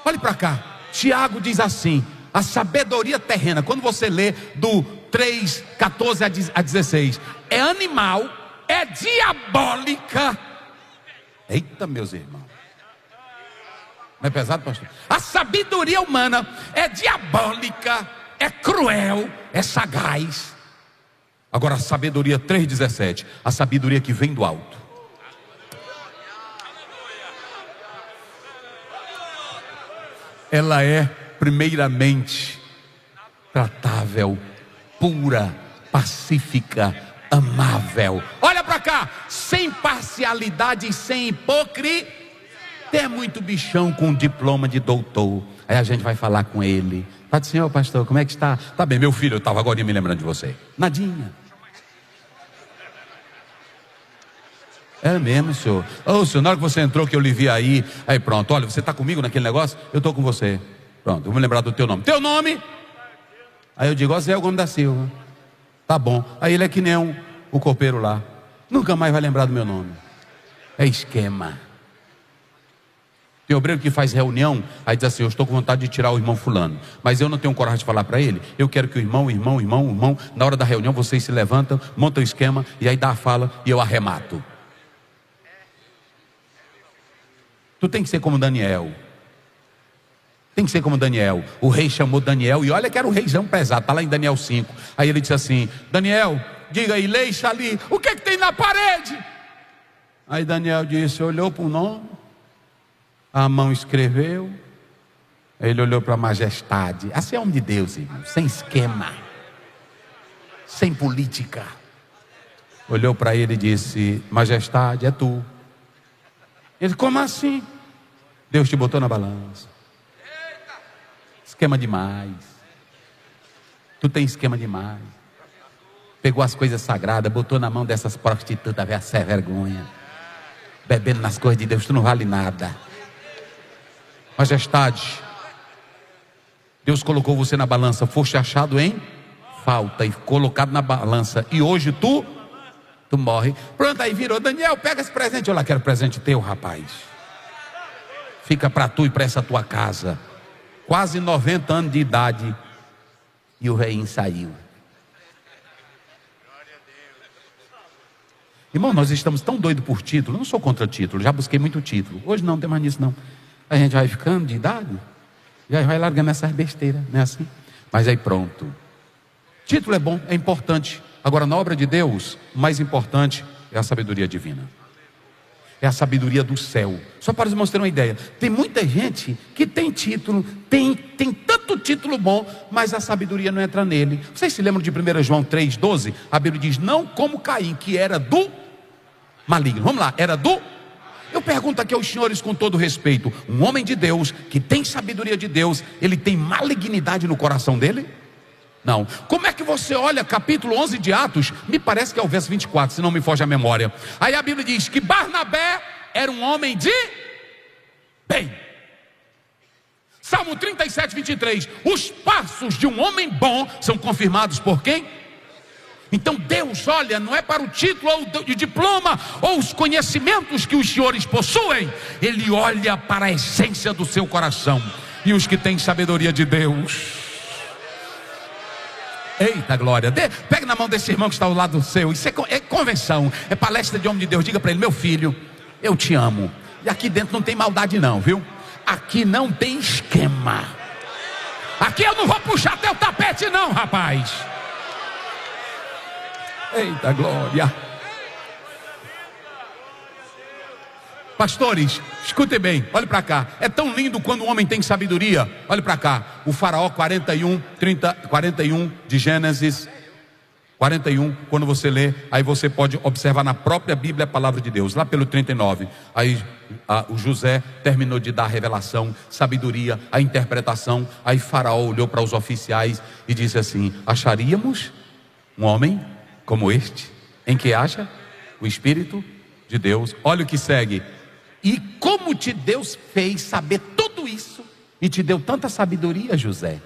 Olhe para cá, Tiago diz assim: a sabedoria terrena, quando você lê do 3:14-16, é animal, é diabólica. Eita, meus irmãos, não é pesado, pastor? A sabedoria humana é diabólica, é cruel, é sagaz. Agora a sabedoria 3:17, a sabedoria que vem do alto, ela é primeiramente tratável, pura, pacífica, amável. Olha para cá, sem parcialidade e sem hipocrisia. Tem muito bichão com diploma de doutor, Aí a gente vai falar com ele. Pai do Senhor, pastor, como é que está? Tá bem, meu filho, eu estava agora me lembrando de você. Nadinha. É mesmo, senhor. Ô, senhor, na hora que você entrou, que eu lhe vi aí pronto, olha, você está comigo naquele negócio? Eu estou com você. Pronto, eu vou me lembrar do teu nome. Teu nome? Aí eu digo, Zé Gomes da Silva. Tá bom. Aí ele é que nem o copeiro lá. Nunca mais vai lembrar do meu nome. É esquema. Tem obreiro que faz reunião, aí diz assim, eu estou com vontade de tirar o irmão fulano, mas eu não tenho coragem de falar para ele. Eu quero que o irmão, na hora da reunião vocês se levantam, montam o esquema, e aí dá a fala, e eu arremato. Tu tem que ser como Daniel. Tem que ser como Daniel. O rei chamou Daniel, e olha que era o reizão pesado, está lá em Daniel 5. Aí ele disse assim, Daniel, diga aí, leixa ali, o que tem na parede? Aí Daniel disse, olhou para o nome, a mão escreveu, ele olhou para a majestade. Assim é homem de Deus, irmão, sem esquema, sem política. Olhou para ele e disse, majestade, é tu. Ele, como assim? Deus te botou na balança. Esquema demais. Tu tem esquema demais. Pegou as coisas sagradas, botou na mão dessas prostitutas, velho, sem vergonha. Bebendo nas coisas de Deus, tu não vale nada. Majestade, Deus colocou você na balança, foste achado em falta e colocado na balança, e hoje tu morre. Pronto, aí virou, Daniel, pega esse presente. Eu lá quero presente teu, rapaz. Fica para tu e para essa tua casa. Quase 90 anos de idade, e o rei saiu. Irmão, nós estamos tão doidos por título. Eu não sou contra título, já busquei muito título. Hoje não tem mais nisso não. A gente vai ficando de idade, já vai largando essas besteiras, não é assim? Mas aí pronto. Título é bom, é importante. Agora, na obra de Deus, o mais importante é a sabedoria divina. É a sabedoria do céu. Só para os irmãos terem uma ideia, tem muita gente que tem título, tem tanto título bom, mas a sabedoria não entra nele. Vocês se lembram de 1 João 3,12? A Bíblia diz, não como Caim, que era do maligno. Vamos lá, era do... Eu pergunto aqui aos senhores com todo respeito, um homem de Deus, que tem sabedoria de Deus, ele tem malignidade no coração dele? Não. Como é que você olha capítulo 11 de Atos? Me parece que é o verso 24, se não me foge a memória. Aí a Bíblia diz que Barnabé era um homem de bem. Salmo 37, 23. Os passos de um homem bom são confirmados por quem? Então Deus olha, não é para o título ou o diploma ou os conhecimentos que os senhores possuem. Ele olha para a essência do seu coração. E os que têm sabedoria de Deus... Eita glória, pega na mão desse irmão que está ao lado do seu. Isso é convenção, é palestra de homem de Deus. Diga para ele, meu filho, eu te amo. E aqui dentro não tem maldade não, viu? Aqui não tem esquema. Aqui eu não vou puxar teu tapete não, rapaz. Eita glória. Pastores, escutem bem, olhe para cá. É tão lindo quando o homem tem sabedoria. Olhe para cá, o faraó 41 de Gênesis 41, quando você lê, aí você pode observar na própria Bíblia a palavra de Deus, lá pelo 39. Aí o José terminou de dar a revelação, sabedoria, a interpretação. Aí faraó olhou para os oficiais e disse assim, acharíamos um homem como este, em que acha o Espírito de Deus? Olha o que segue. E como te Deus fez saber tudo isso e te deu tanta sabedoria, José?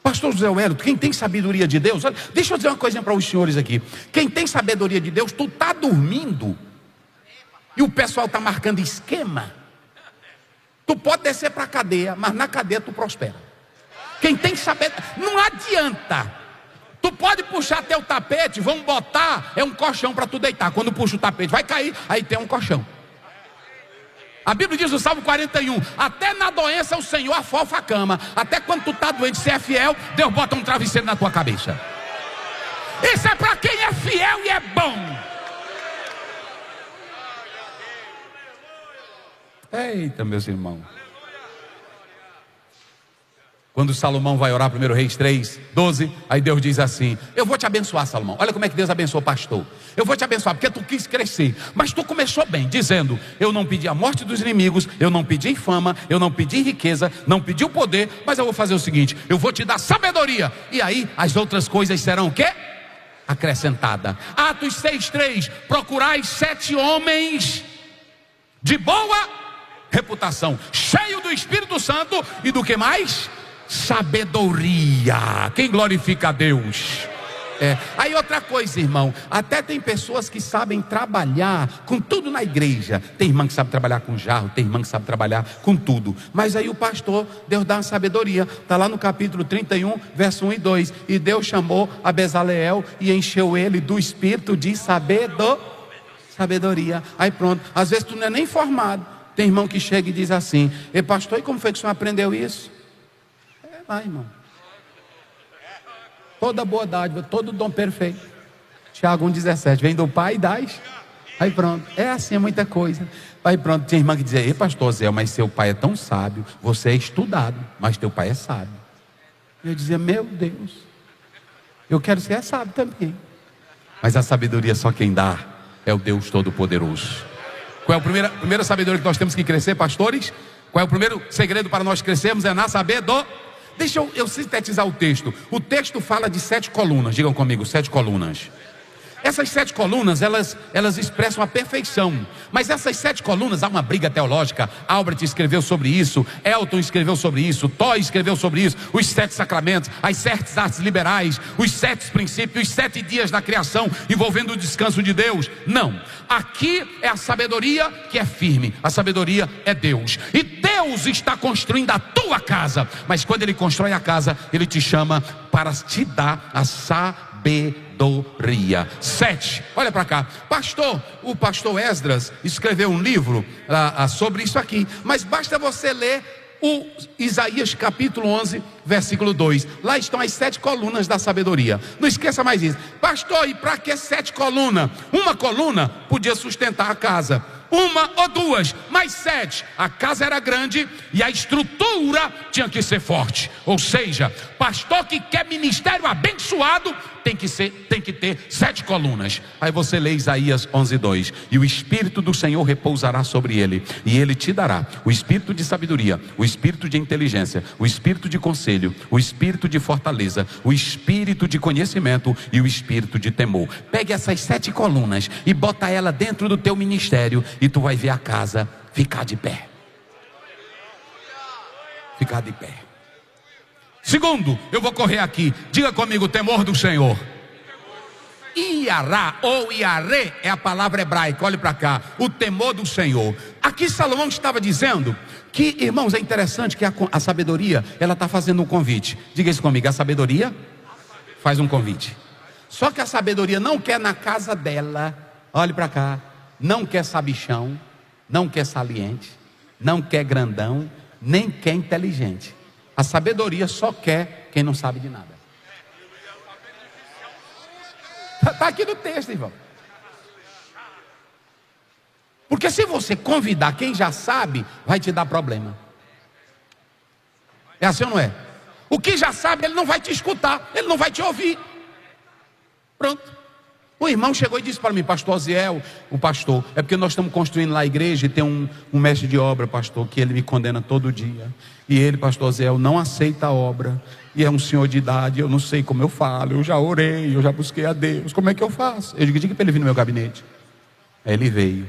Pastor José Wellington, quem tem sabedoria de Deus, olha, deixa eu dizer uma coisa para os senhores aqui. Quem tem sabedoria de Deus, tu está dormindo e o pessoal está marcando esquema. Tu pode descer para a cadeia, mas na cadeia tu prospera. Quem tem sabedoria, não adianta. Tu pode puxar teu tapete, vamos botar, é um colchão para tu deitar. Quando puxa o tapete, vai cair, aí tem um colchão. A Bíblia diz no Salmo 41, até na doença o Senhor afofa a cama. Até quando tu está doente, se é fiel, Deus bota um travesseiro na tua cabeça. Isso é para quem é fiel e é bom. Eita, meus irmãos. Quando Salomão vai orar, 1 Reis 3, 12, aí Deus diz assim: eu vou te abençoar, Salomão. Olha como é que Deus abençoou o pastor. Eu vou te abençoar porque tu quis crescer, mas tu começou bem, dizendo: eu não pedi a morte dos inimigos, eu não pedi fama, eu não pedi riqueza, não pedi o poder, mas eu vou fazer o seguinte: eu vou te dar sabedoria, e aí as outras coisas serão o quê? Acrescentada. Atos 6:3, procurai 7 homens de boa reputação, cheio do Espírito Santo e do que mais? Sabedoria. Quem glorifica a Deus? Aí outra coisa, irmão, até tem pessoas que sabem trabalhar com tudo na igreja. Tem irmã que sabe trabalhar com jarro, tem irmã que sabe trabalhar com tudo, mas aí o pastor, Deus dá uma sabedoria. Está lá no capítulo 31, verso 1 e 2. E Deus chamou a Bezaleel e encheu ele do espírito de sabedoria. Aí pronto, às vezes tu não é nem formado. Tem irmão que chega e diz assim: e pastor, e como foi que o senhor aprendeu isso? Lá, irmão, toda boa dádiva, todo dom perfeito, Tiago 1,17, vem do Pai e das. Aí pronto, é assim, é muita coisa. Aí pronto, tem irmã que diz: ei pastor Zé, mas seu pai é tão sábio, você é estudado, mas teu pai é sábio. Eu dizia: meu Deus, eu quero ser sábio também. Mas a sabedoria só quem dá é o Deus Todo-Poderoso. Qual é a primeira sabedoria que nós temos que crescer, pastores? Qual é o primeiro segredo para nós crescermos? É na sabedoria. Deixa eu sintetizar o texto. O texto fala de 7 colunas. Digam comigo, 7 colunas. Essas 7 colunas, elas expressam a perfeição. Mas essas 7 colunas, há uma briga teológica. Albert escreveu sobre isso, Elton escreveu sobre isso, Toy escreveu sobre isso. Os 7 sacramentos, as 7 artes liberais, os 7 princípios, os 7 dias da criação, envolvendo o descanso de Deus. Não, aqui é a sabedoria que é firme. A sabedoria é Deus. E Deus está construindo a tua casa. Mas quando Ele constrói a casa, Ele te chama para te dar a sabedoria. 7, olha para cá, pastor. O pastor Esdras escreveu um livro sobre isso aqui, mas basta você ler o Isaías capítulo 11, versículo 2. Lá estão as 7 colunas da sabedoria. Não esqueça mais isso. Pastor, e para que 7 colunas? Uma coluna podia sustentar a casa, uma ou duas, mais 7. A casa era grande e a estrutura tinha que ser forte. Ou seja, pastor que quer ministério abençoado tem que ter 7 colunas. Aí você lê Isaías 11:2. E o Espírito do Senhor repousará sobre ele, e ele te dará o espírito de sabedoria, o espírito de inteligência, o espírito de conselho, o espírito de fortaleza, o espírito de conhecimento e o espírito de temor. Pegue essas 7 colunas e bota ela dentro do teu ministério, e tu vai ver a casa ficar de pé. Ficar de pé. Segundo, eu vou correr aqui. Diga comigo, temor do Senhor. Iará ou iarê é a palavra hebraica. Olhe para cá, o temor do Senhor. Aqui Salomão estava dizendo que, irmãos, é interessante que a sabedoria, ela está fazendo um convite. Diga isso comigo, a sabedoria faz um convite. Só que a sabedoria não quer na casa dela. Olhe para cá, não quer sabichão, não quer saliente, não quer grandão, nem quer inteligente. A sabedoria só quer quem não sabe de nada. Está aqui no texto, irmão. Porque se você convidar quem já sabe, vai te dar problema. É assim ou não é? O que já sabe, ele não vai te escutar, ele não vai te ouvir. Pronto. O irmão chegou e disse para mim: pastor Aziel, o pastor, é porque nós estamos construindo lá a igreja e tem um mestre de obra, pastor, que ele me condena todo dia. E ele, pastor Aziel, não aceita a obra. E é um senhor de idade, eu não sei como eu falo, eu já orei, eu já busquei a Deus, como é que eu faço? Eu diga para ele vir no meu gabinete. Aí ele veio.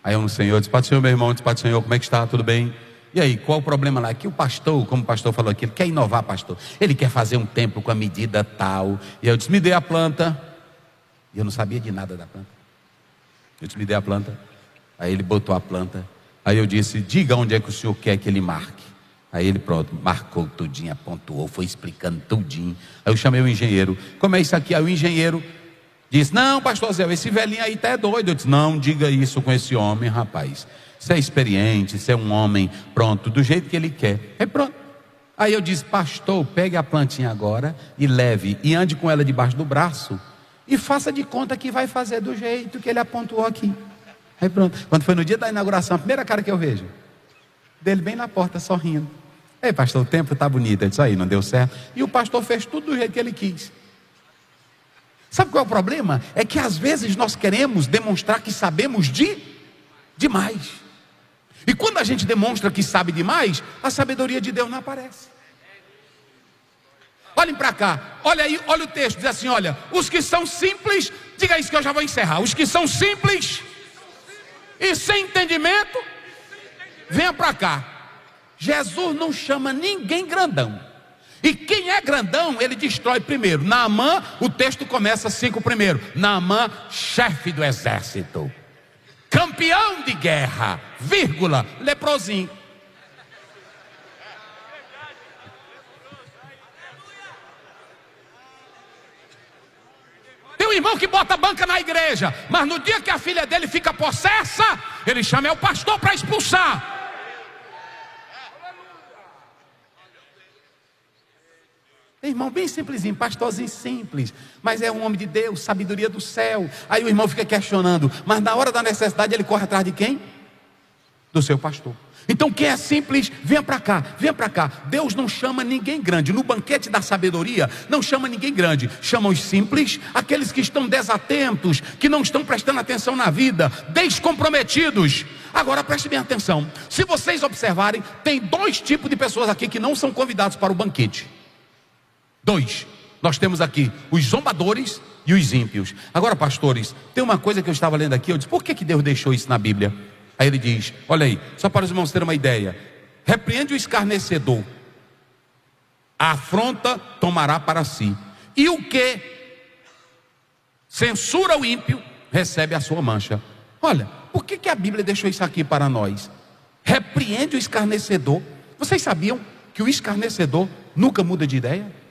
Aí um senhor disse: Pai do Senhor, meu irmão, disse: Pai do Senhor, como é que está? Tudo bem? E aí, qual o problema lá? Que o pastor, como o pastor falou aqui, ele quer inovar, pastor. Ele quer fazer um templo com a medida tal. E eu disse: me dê a planta. E eu não sabia de nada da planta. Eu disse: me dê a planta. Aí ele botou a planta. Aí eu disse: diga onde é que o senhor quer que ele marque. Aí ele pronto, marcou tudinho, apontou, foi explicando tudinho. Aí eu chamei o engenheiro: como é isso aqui? Aí o engenheiro disse: não, pastor Zé, esse velhinho aí tá é doido. Eu disse: não diga isso com esse homem, rapaz. Você é experiente, você é um homem, pronto, do jeito que ele quer. Aí pronto. Aí eu disse: pastor, pegue a plantinha agora e leve, e ande com ela debaixo do braço, e faça de conta que vai fazer do jeito que ele apontou aqui. Aí pronto. Quando foi no dia da inauguração, a primeira cara que eu vejo dele bem na porta, sorrindo. Ei, pastor, o tempo está bonito. Ele disse, aí, não deu certo. E o pastor fez tudo do jeito que ele quis. Sabe qual é o problema? É que às vezes nós queremos demonstrar que sabemos demais. E quando a gente demonstra que sabe demais, a sabedoria de Deus não aparece. Olhem para cá, olha aí, olha o texto, diz assim, olha, os que são simples, diga isso que eu já vou encerrar. Os que são simples e sem entendimento, venha para cá. Jesus não chama ninguém grandão. E quem é grandão, ele destrói primeiro. Naamã, o texto começa assim com o primeiro. Naamã, chefe do exército, campeão de guerra, vírgula, leprosinho. Tem um irmão que bota banca na igreja, mas no dia que a filha dele fica possessa, ele chama o pastor para expulsar. Irmão bem simplesinho, pastorzinho simples, mas é um homem de Deus, sabedoria do céu. Aí o irmão fica questionando, mas na hora da necessidade ele corre atrás de quem? Do seu pastor. Então quem é simples, venha para cá, venha para cá. Deus não chama ninguém grande. No banquete da sabedoria, não chama ninguém grande. Chama os simples, aqueles que estão desatentos, que não estão prestando atenção na vida, descomprometidos. Agora preste bem atenção. Se vocês observarem, tem dois tipos de pessoas aqui que não são convidados para o banquete. Dois. Nós temos aqui os zombadores e os ímpios. Agora, pastores, tem uma coisa que eu estava lendo aqui. Eu disse, por que Deus deixou isso na Bíblia? Aí ele diz, olha aí, só para os irmãos terem uma ideia. Repreende o escarnecedor, a afronta tomará para si, e o que censura o ímpio recebe a sua mancha. Olha, por que a Bíblia deixou isso aqui para nós? Repreende o escarnecedor. Vocês sabiam que o escarnecedor nunca muda de ideia?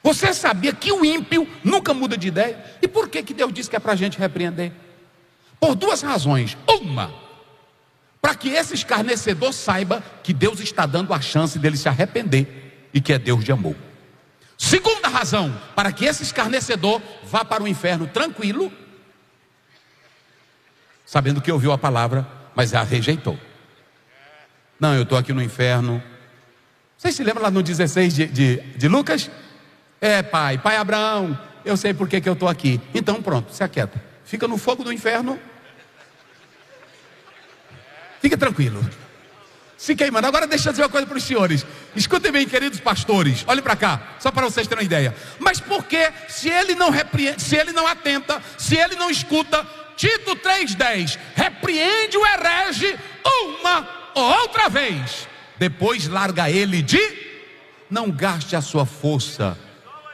Você sabia que o ímpio nunca muda de ideia? E por que Deus disse que é para a gente repreender? Por duas razões. Uma, para que esse escarnecedor saiba que Deus está dando a chance dele se arrepender e que é Deus de amor. Segunda razão, para que esse escarnecedor vá para o inferno tranquilo, sabendo que ouviu a palavra, mas a rejeitou. Não, eu estou aqui no inferno. Vocês se lembram lá no 16 de Lucas? É, pai Abraão, eu sei por que eu estou aqui. Então pronto, se aquieta. Fica no fogo do inferno. Fica tranquilo. Se queimando. Agora deixa eu dizer uma coisa para os senhores. Escutem bem, queridos pastores. Olhem para cá, só para vocês terem uma ideia. Mas por que, se ele não repreende, se ele não atenta, se ele não escuta, Tito 3,10, repreende o herege uma ou outra vez, depois larga ele não gaste a sua força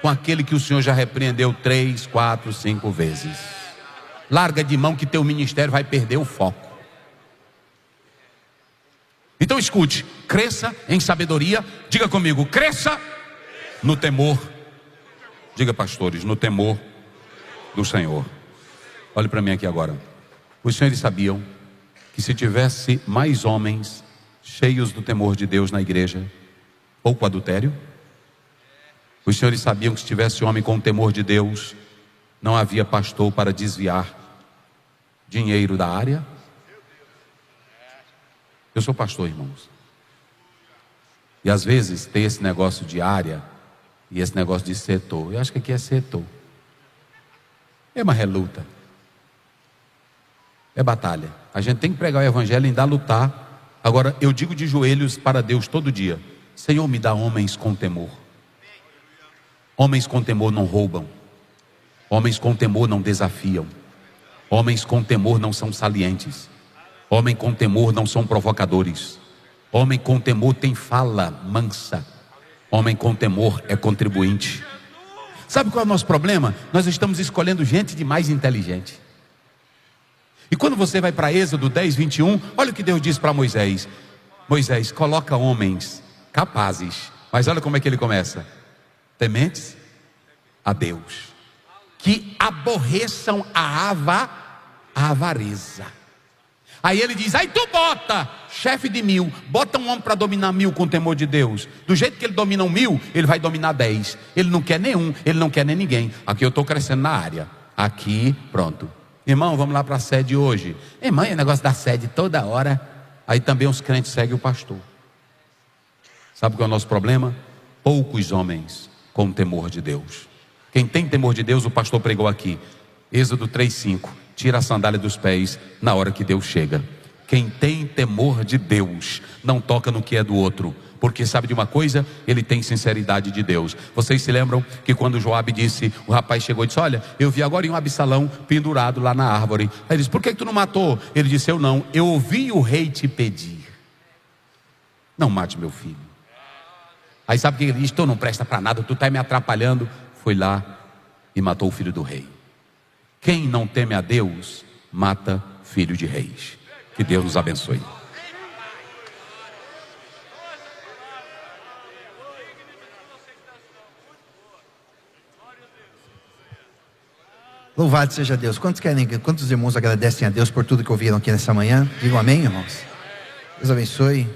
com aquele que o Senhor já repreendeu 3, 4, 5 vezes. Larga de mão que teu ministério vai perder o foco. Então escute, cresça em sabedoria. Diga comigo, cresça no temor. Diga, pastores, no temor do Senhor. Olhe para mim aqui agora. Os senhores sabiam que se tivesse mais homens cheios do temor de Deus na igreja, pouco adultério? Os senhores sabiam que se tivesse homem com o temor de Deus, não havia pastor para desviar dinheiro da área? Eu sou pastor, irmãos. E às vezes tem esse negócio de área e esse negócio de setor. Eu acho que aqui é setor. É uma reluta. É batalha. A gente tem que pregar o evangelho e ainda lutar. Agora, eu digo de joelhos para Deus todo dia: Senhor, me dá homens com temor. Homens com temor não roubam. Homens com temor não desafiam. Homens com temor não são salientes. Homem com temor não são provocadores. Homem com temor tem fala mansa. Homem com temor é contribuinte. Sabe qual é o nosso problema? Nós estamos escolhendo gente demais inteligente. E quando você vai para Êxodo 10, 21, olha o que Deus diz para Moisés. Moisés, coloca homens capazes. Mas olha como é que ele começa: tementes a Deus, que aborreçam a avareza. Aí ele diz, aí tu bota chefe de 1000, bota um homem para dominar 1000 com temor de Deus. Do jeito que ele domina 1000, ele vai dominar 10. Ele não quer nenhum, ele não quer nem ninguém. Aqui eu estou crescendo na área. Aqui, pronto. Irmão, vamos lá para a sede hoje. Irmão, é negócio da sede toda hora. Aí também os crentes seguem o pastor. Sabe qual é o nosso problema? Poucos homens com temor de Deus. Quem tem temor de Deus, o pastor pregou aqui, Êxodo 3:5, tira a sandália dos pés na hora que Deus chega. Quem tem temor de Deus não toca no que é do outro, porque sabe de uma coisa? Ele tem sinceridade de Deus. Vocês se lembram que quando Joabe disse, o rapaz chegou e disse: olha, eu vi agora um Absalão pendurado lá na árvore. Aí ele disse: por que tu não matou? Ele disse: eu não, eu ouvi o rei te pedir, não mate meu filho. Aí sabe o que ele disse? Tu não presta para nada, tu está me atrapalhando. Foi lá e matou o filho do rei. Quem não teme a Deus, mata filho de reis. Que Deus nos abençoe. Louvado seja Deus. Quantos irmãos agradecem a Deus por tudo que ouviram aqui nessa manhã? Digam amém, irmãos. Deus abençoe.